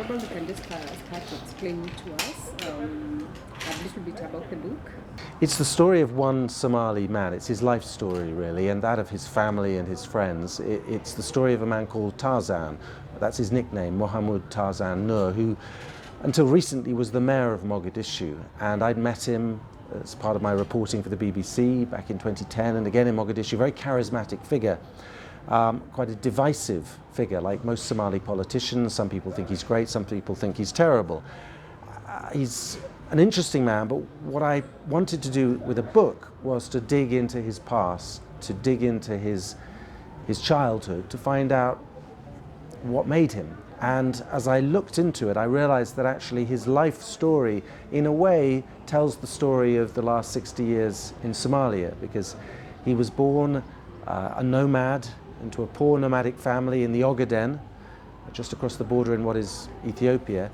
probably can just start explaining to us a little bit about the book. It's the story of one Somali man. It's his life story, really, and that of his family and his friends. It's the story of a man called Tarzan. That's his nickname, Mohammed Tarzan Nur, who until recently was the mayor of Mogadishu. And I'd met him as part of my reporting for the BBC back in 2010 and again in Mogadishu. Very charismatic figure, quite a divisive figure, like most Somali politicians. Some people think he's great, some people think he's terrible. He's an interesting man, but what I wanted to do with a book was to dig into his past, to dig into his childhood, to find out what made him. And as I looked into it, I realized that actually his life story, in a way, tells the story of the last 60 years in Somalia, because he was born a nomad into a poor nomadic family in the Ogaden, just across the border in what is Ethiopia.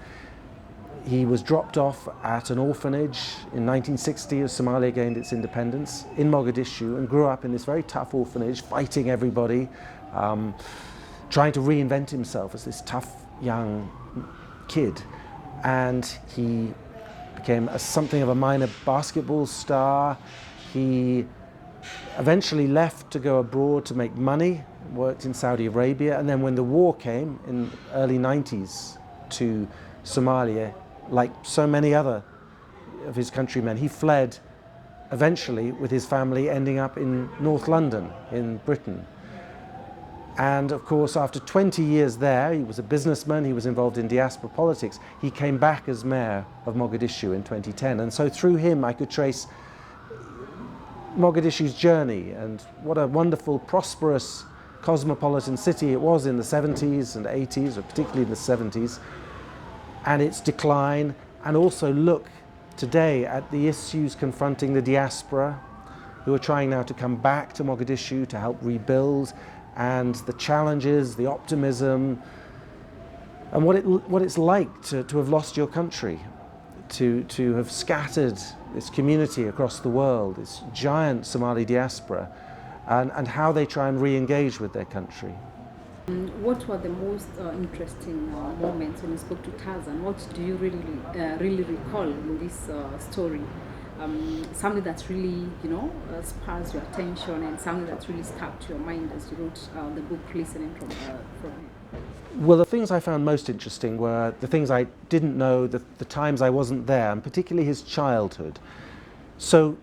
He was dropped off at an orphanage in 1960 as Somalia gained its independence in Mogadishu, and grew up in this very tough orphanage, fighting everybody, trying to reinvent himself as this tough young kid. And he became something of a minor basketball star. He eventually left to go abroad to make money, worked in Saudi Arabia, and then when the war came in early 90s to Somalia, like so many other of his countrymen, he fled eventually with his family, ending up in North London in Britain. And of course, after 20 years there, he was a businessman, he was involved in diaspora politics. He came back as mayor of Mogadishu in 2010. And so through him, I could trace Mogadishu's journey and what a wonderful, prosperous, cosmopolitan city it was in the 70s and 80s, or particularly in the 70s, and its decline, and also look today at the issues confronting the diaspora, who are trying now to come back to Mogadishu to help rebuild, and the challenges, the optimism, and what it's like to have lost your country, to have scattered this community across the world, this giant Somali diaspora, and how they try and re-engage with their country. What were the most interesting moments when you spoke to Tarzan? What do you really recall in this story? Something that's really, spurs your attention, and something that's really stuck to your mind as you wrote the book, listening from him. Well, the things I found most interesting were the things I didn't know, the times I wasn't there, and particularly his childhood. So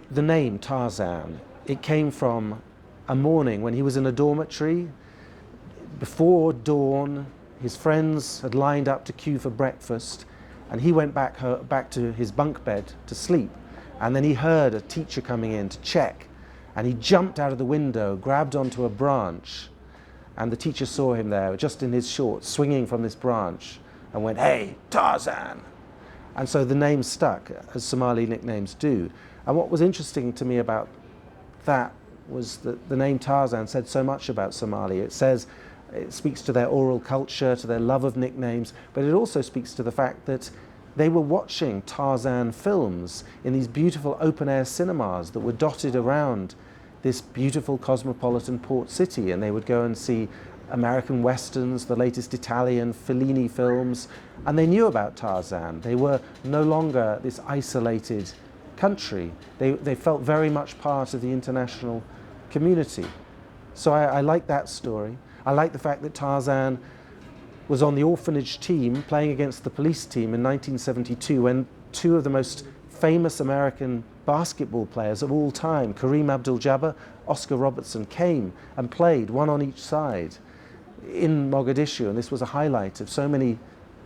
the name Tarzan, it came from a morning when he was in a dormitory. Before dawn, his friends had lined up to queue for breakfast, and he went back to his bunk bed to sleep. And then he heard a teacher coming in to check, and he jumped out of the window, grabbed onto a branch, and the teacher saw him there, just in his shorts, swinging from this branch, and went, "Hey, Tarzan!" And so the name stuck, as Somali nicknames do. And what was interesting to me about that was that the name Tarzan said so much about Somalia. It speaks to their oral culture, to their love of nicknames, but it also speaks to the fact that they were watching Tarzan films in these beautiful open-air cinemas that were dotted around this beautiful cosmopolitan port city, and they would go and see American westerns, the latest Italian Fellini films, and they knew about Tarzan. They were no longer this isolated country. They felt very much part of the international community. So I like that story. I like the fact that Tarzan was on the orphanage team playing against the police team in 1972, when two of the most famous American basketball players of all time, Kareem Abdul-Jabbar, Oscar Robertson, came and played, one on each side, in Mogadishu. And this was a highlight of so many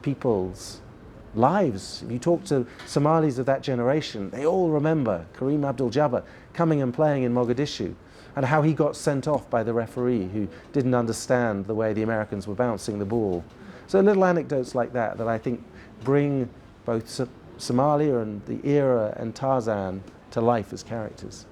people's lives. If you talk to Somalis of that generation, they all remember Kareem Abdul-Jabbar coming and playing in Mogadishu, and how he got sent off by the referee who didn't understand the way the Americans were bouncing the ball. So little anecdotes like that I think bring both Somalia and the era and Tarzan to life as characters.